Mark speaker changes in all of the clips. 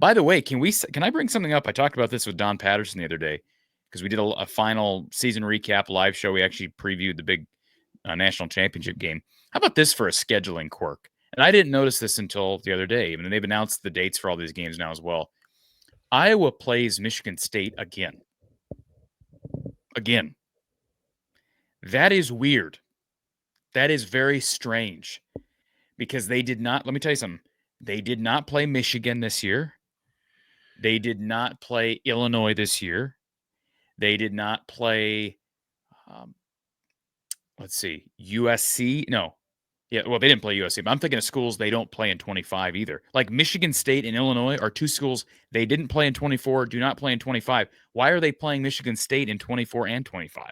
Speaker 1: By the way, can I bring something up? I talked about this with Don Patterson the other day because we did a final season recap live show. We actually previewed the big national championship game. How about this for a scheduling quirk? And I didn't notice this until the other day. And they've announced the dates for all these games now as well. Iowa plays Michigan State again. Again. That is weird. That is very strange because they did not, let me tell you something. They did not play Michigan this year. They did not play Illinois this year. They did not play, USC. No. Yeah, well, they didn't play USC, but I'm thinking of schools they don't play in 25 either. Like Michigan State and Illinois are two schools they didn't play in 24, do not play in 25. Why are they playing Michigan State in 24 and 25?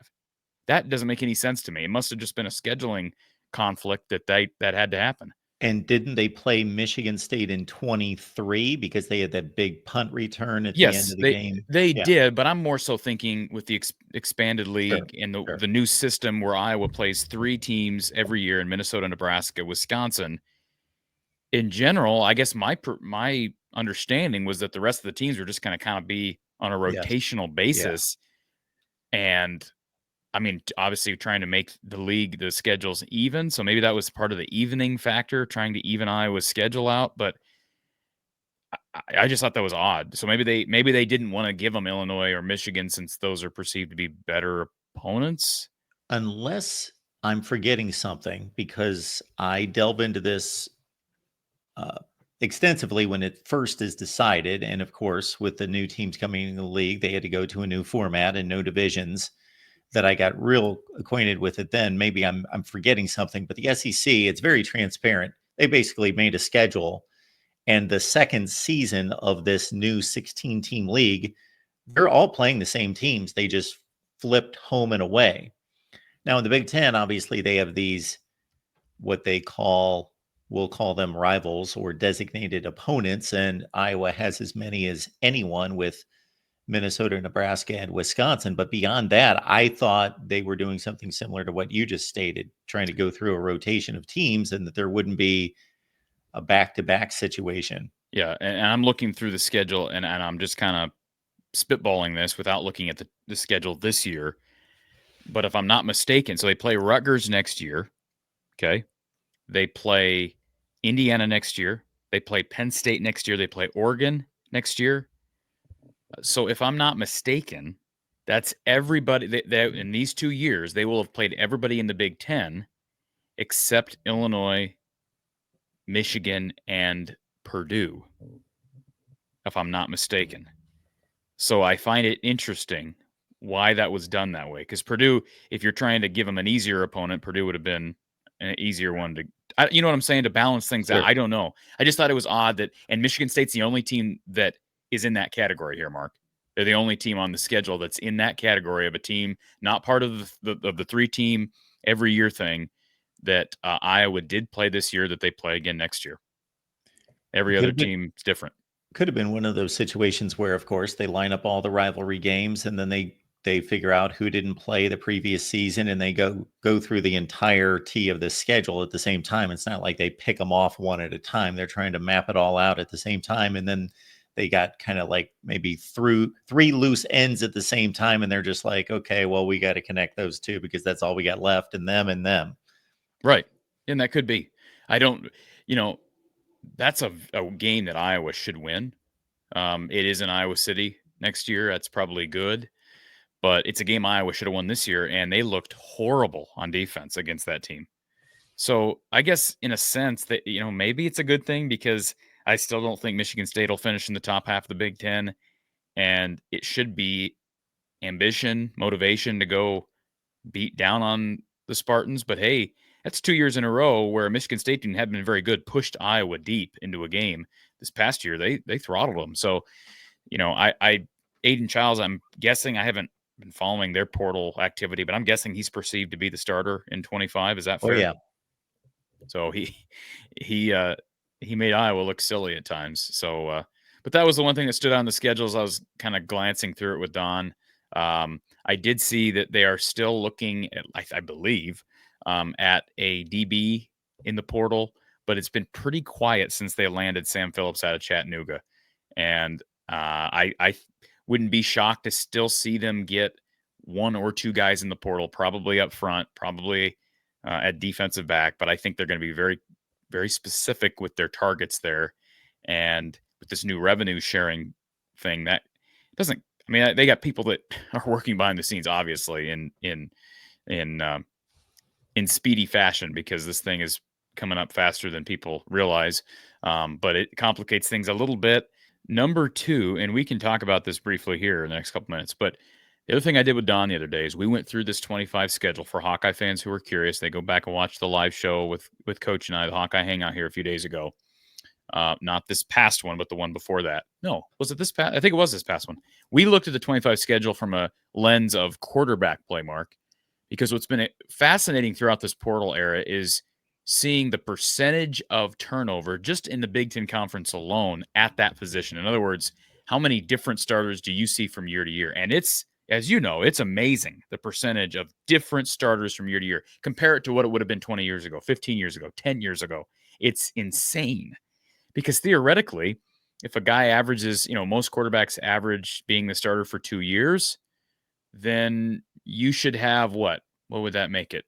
Speaker 1: That doesn't make any sense to me. It must have just been a scheduling conflict that had to happen.
Speaker 2: And didn't they play Michigan State in 23 because they had that big punt return at the end of the game?
Speaker 1: They did, but I'm more so thinking with the expanded league and
Speaker 2: Sure.
Speaker 1: the new system where Iowa plays 3 teams every year in Minnesota, Nebraska, Wisconsin. In general, I guess my understanding was that the rest of the teams were just going to kind of be on a rotational basis. And I mean, obviously trying to make the schedules even. So maybe that was part of the evening factor, trying to even Iowa's schedule out. But I just thought that was odd. So maybe they didn't want to give them Illinois or Michigan since those are perceived to be better opponents.
Speaker 2: Unless I'm forgetting something, because I delve into this extensively when it first is decided. And of course, with the new teams coming in the league, they had to go to a new format and no divisions. That I got real acquainted with it then. Maybe I'm forgetting something, but the SEC, it's very transparent. They basically made a schedule, and the second season of this new 16-team league, they're all playing the same teams. They just flipped home and away. Now in the Big Ten, obviously they have these, what we'll call them rivals or designated opponents, and Iowa has as many as anyone with Minnesota, Nebraska, and Wisconsin. But beyond that, I thought they were doing something similar to what you just stated, trying to go through a rotation of teams and that there wouldn't be a back-to-back situation.
Speaker 1: Yeah, and I'm looking through the schedule, and I'm just kind of spitballing this without looking at the schedule this year. But if I'm not mistaken, so they play Rutgers next year, okay? They play Indiana next year. They play Penn State next year. They play Oregon next year. So if I'm not mistaken, that's everybody in these 2 years, they will have played everybody in the Big Ten except Illinois, Michigan, and Purdue, if I'm not mistaken. So I find it interesting why that was done that way. Because Purdue, if you're trying to give them an easier opponent, Purdue would have been an easier one to, you know what I'm saying, to balance things out. I don't know. I just thought it was odd that, and Michigan State's the only team that is in that category here, Mark. They're the only team on the schedule that's in that category of a team, not part of the 3-team every year thing that Iowa did play this year that they play again next year. Every other team is different.
Speaker 2: Could have been one of those situations where, of course, they line up all the rivalry games and then they figure out who didn't play the previous season and they go through the entirety of the schedule at the same time. It's not like they pick them off one at a time. They're trying to map it all out at the same time. And then they got kind of like maybe through 3 loose ends at the same time. And they're just like, okay, well, we got to connect those 2 because that's all we got left, and them.
Speaker 1: Right. And that could be. I don't, that's a game that Iowa should win. It is in Iowa City next year. That's probably good. But it's a game Iowa should have won this year, and they looked horrible on defense against that team. So I guess in a sense that, maybe it's a good thing because I still don't think Michigan State will finish in the top half of the Big Ten. And it should be ambition, motivation to go beat down on the Spartans. But hey, that's 2 years in a row where Michigan State team had been very good, pushed Iowa deep into a game. This past year, they throttled them. So, Aiden Childs, I'm guessing, I haven't been following their portal activity, but I'm guessing he's perceived to be the starter in 25. Is that fair?
Speaker 2: Oh, yeah.
Speaker 1: So he made Iowa look silly at times. So, but that was the one thing that stood out on the schedules. I was kind of glancing through it with Don. I did see that they are still looking at, I believe, at a DB in the portal, but it's been pretty quiet since they landed Sam Phillips out of Chattanooga. And I wouldn't be shocked to still see them get one or two guys in the portal, probably up front, probably at defensive back. But I think they're going to be very, very specific with their targets there. And with this new revenue sharing thing, that doesn't. I mean, they got people that are working behind the scenes, obviously, in speedy fashion, because this thing is coming up faster than people realize. But it complicates things a little bit. Number two, and we can talk about this briefly here in the next couple minutes, but the other thing I did with Don the other day is we went through this 25 schedule for Hawkeye fans who are curious. They go back and watch the live show with Coach and I, the Hawkeye Hangout here a few days ago. Not this past one, but the one before that. No, was it this past? I think it was this past one. We looked at the 25 schedule from a lens of quarterback play, Mark, because what's been fascinating throughout this portal era is seeing the percentage of turnover just in the Big Ten Conference alone at that position. In other words, how many different starters do you see from year to year? And it's, as you know, it's amazing, the percentage of different starters from year to year. Compare it to what it would have been 20 years ago, 15 years ago, 10 years ago. It's insane. Because theoretically, if a guy averages, most quarterbacks average being the starter for 2 years, then you should have what? What would that make it?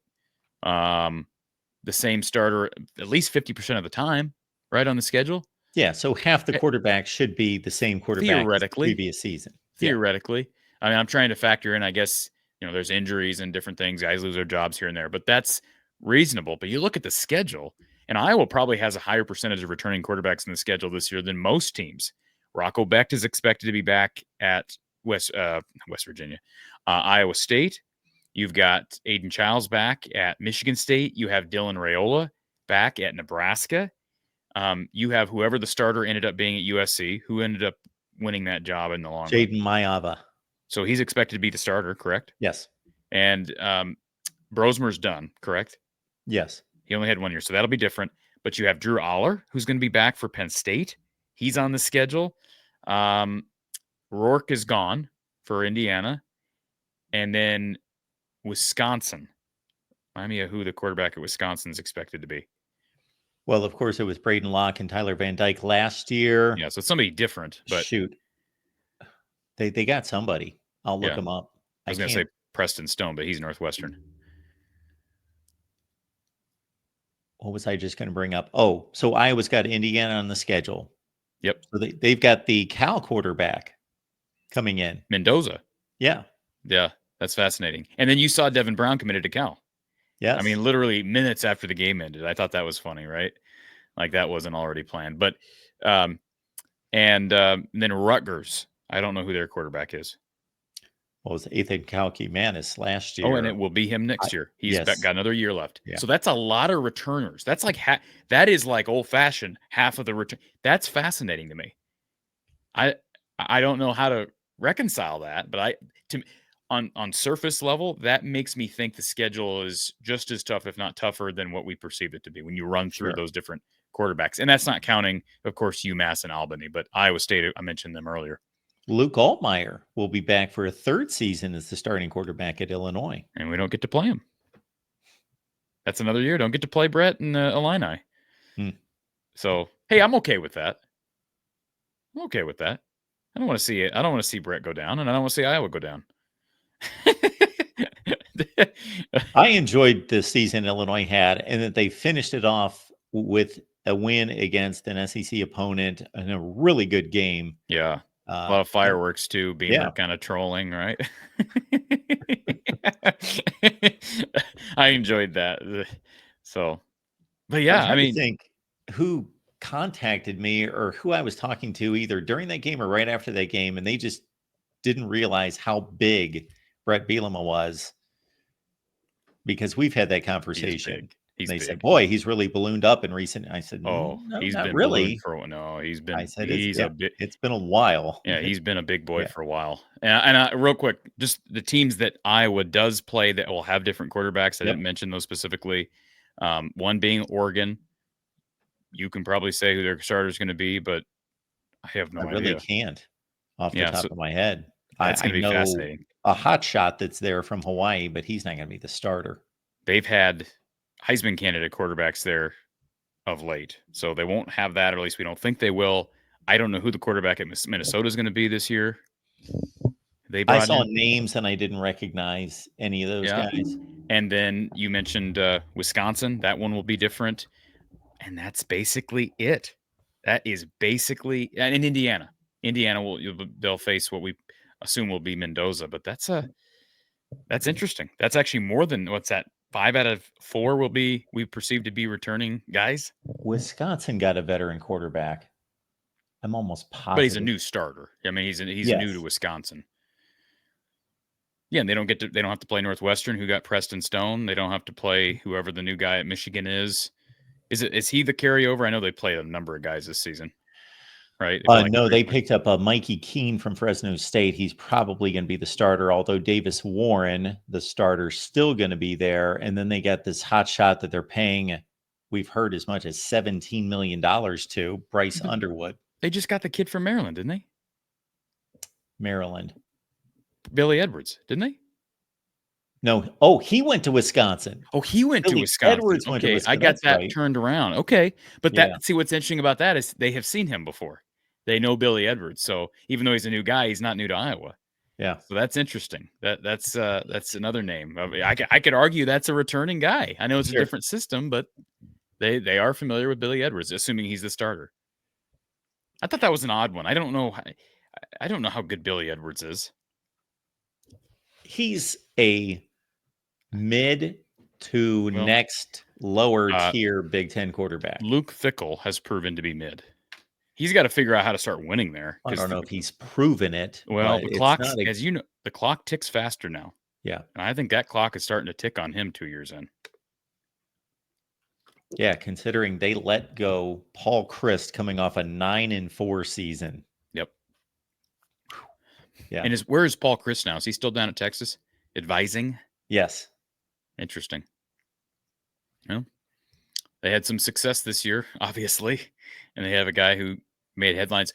Speaker 1: The same starter at least 50% of the time, right, on the schedule?
Speaker 2: Yeah, so half the quarterbacks should be the same quarterback as the
Speaker 1: Theoretically.
Speaker 2: previous season. Yeah,
Speaker 1: Theoretically. I mean, I'm trying to factor in, I guess, there's injuries and different things. Guys lose their jobs here and there, but that's reasonable. But you look at the schedule, and Iowa probably has a higher percentage of returning quarterbacks in the schedule this year than most teams. Rocco Becht is expected to be back at West Virginia, Iowa State. You've got Aiden Childs back at Michigan State. You have Dylan Raiola back at Nebraska. You have whoever the starter ended up being at USC, who ended up winning that job in the long run.
Speaker 2: Jaden Mayava.
Speaker 1: So he's expected to be the starter, correct?
Speaker 2: Yes.
Speaker 1: And Brosmer's done, correct?
Speaker 2: Yes.
Speaker 1: He only had 1 year, so that'll be different. But you have Drew Aller, who's going to be back for Penn State. He's on the schedule. Rourke is gone for Indiana. And then Wisconsin. Remind me of who the quarterback at Wisconsin is expected to be.
Speaker 2: Well, of course, it was Braden Locke and Tyler Van Dyke last year.
Speaker 1: Yeah, so it's somebody different. But
Speaker 2: shoot, they got somebody. I'll look them up.
Speaker 1: I was going to say Preston Stone, but he's Northwestern.
Speaker 2: What was I just going to bring up? Oh, so Iowa's got Indiana on the schedule.
Speaker 1: Yep.
Speaker 2: So they've got the Cal quarterback coming in.
Speaker 1: Mendoza.
Speaker 2: Yeah.
Speaker 1: Yeah, that's fascinating. And then you saw Devin Brown committed to Cal.
Speaker 2: Yes.
Speaker 1: I mean, literally minutes after the game ended. I thought that was funny, right? Like that wasn't already planned. But and then Rutgers. I don't know who their quarterback is.
Speaker 2: Well, it was Ethan Kalki-Manis last year.
Speaker 1: Oh, and it will be him next year. He's got another year left.
Speaker 2: Yeah.
Speaker 1: So that's a lot of returners. That's like that is like old-fashioned half of the return. That's fascinating to me. I don't know how to reconcile that, but on surface level, that makes me think the schedule is just as tough, if not tougher, than what we perceive it to be when you run through those different quarterbacks. And that's not counting, of course, UMass and Albany, but Iowa State, I mentioned them earlier.
Speaker 2: Luke Altmaier will be back for a third season as the starting quarterback at Illinois.
Speaker 1: And we don't get to play him. That's another year. Don't get to play Brett and Illini. So, hey, I'm okay with that. I'm okay with that. I don't want to see it. I don't want to see Brett go down, and I don't want to see Iowa go down.
Speaker 2: I enjoyed the season Illinois had, and that they finished it off with a win against an SEC opponent in a really good game.
Speaker 1: Yeah. A lot of fireworks too. Beamer kind of trolling, right? I enjoyed that. So, but yeah, I mean,
Speaker 2: think who contacted me or who I was talking to either during that game or right after that game, and they just didn't realize how big Brett Bielema was, because we've had that conversation. They said, "Boy, he's really ballooned up in recent." I said, "No,
Speaker 1: he's
Speaker 2: not
Speaker 1: been
Speaker 2: really."
Speaker 1: He's been.
Speaker 2: I said,
Speaker 1: "It's
Speaker 2: been a while."
Speaker 1: Yeah, he's been a big boy for a while. And real quick, just the teams that Iowa does play that will have different quarterbacks. I didn't mention those specifically. One being Oregon. You can probably say who their starter is going to be, but I have no idea.
Speaker 2: I really can't off the top of my head.
Speaker 1: That's going to be
Speaker 2: know
Speaker 1: fascinating.
Speaker 2: A hot shot that's there from Hawaii, but he's not going to be the starter.
Speaker 1: They've had Heisman candidate quarterbacks there of late, so they won't have that, or at least we don't think they will. I don't know who the quarterback at Minnesota is going to be this year. They
Speaker 2: I
Speaker 1: brought
Speaker 2: saw
Speaker 1: in.
Speaker 2: names and I didn't recognize any of those
Speaker 1: Yeah.
Speaker 2: guys.
Speaker 1: And then you mentioned Wisconsin. That one will be different. And that's basically it. That is basically, and in Indiana. Indiana they'll face what we assume will be Mendoza, but that's interesting. That's actually more than what's that? 5 out of 4 will be we perceive to be returning guys,
Speaker 2: Wisconsin got a veteran quarterback. I'm almost
Speaker 1: but he's a
Speaker 2: positive.
Speaker 1: new starter. I mean, he's new to
Speaker 2: Yes.
Speaker 1: Wisconsin. Yeah, and they don't have to play Northwestern, who got Preston Stone. They don't have to play whoever the new guy at Michigan is. Is he the carryover? I know they played a number of guys this season, right? They played like
Speaker 2: No,
Speaker 1: 3 or
Speaker 2: they
Speaker 1: 4.
Speaker 2: picked up Mikey Keene from Fresno State. He's probably going to be the starter, although Davis Warren, the starter, still going to be there. And then they got this hot shot that they're paying, we've heard, as much as $17 million to, Bryce
Speaker 1: But
Speaker 2: Underwood,
Speaker 1: they just got the kid from Maryland, didn't they?
Speaker 2: Maryland.
Speaker 1: Billy Edwards, didn't they?
Speaker 2: No. Oh, he went to Wisconsin.
Speaker 1: Oh, he went to
Speaker 2: Billy
Speaker 1: Wisconsin.
Speaker 2: Edwards went to
Speaker 1: Okay, I
Speaker 2: Wisconsin.
Speaker 1: got
Speaker 2: That's
Speaker 1: that
Speaker 2: right.
Speaker 1: turned around. Okay, but
Speaker 2: Yeah.
Speaker 1: see what's interesting about that is they have seen him before. They know Billy Edwards, so even though he's a new guy, he's not new to Iowa.
Speaker 2: Yeah.
Speaker 1: So that's interesting. That's another name. I mean, I could argue that's a returning guy. I know it's a
Speaker 2: Sure.
Speaker 1: different system, but they are familiar with Billy Edwards, assuming he's the starter. I thought that was an odd one. I don't know. I don't know how good Billy Edwards is.
Speaker 2: He's a mid to
Speaker 1: Well,
Speaker 2: next lower tier Big Ten quarterback.
Speaker 1: Luke Fickell has proven to be mid. He's got to figure out how to start winning there.
Speaker 2: I don't know if he's proven it.
Speaker 1: Well,
Speaker 2: But
Speaker 1: the
Speaker 2: it's
Speaker 1: clock's,
Speaker 2: not a,
Speaker 1: as you know, the clock ticks faster now.
Speaker 2: yeah.
Speaker 1: And I think that clock is starting to tick on him 2 years in.
Speaker 2: Yeah, considering they let go Paul Christ coming off a 9-4 season.
Speaker 1: Yep.
Speaker 2: Yeah.
Speaker 1: And where is Paul Chris now? Is he still down at Texas advising?
Speaker 2: Yes.
Speaker 1: Interesting. Well, they had some success this year, obviously, and they have a guy who made headlines.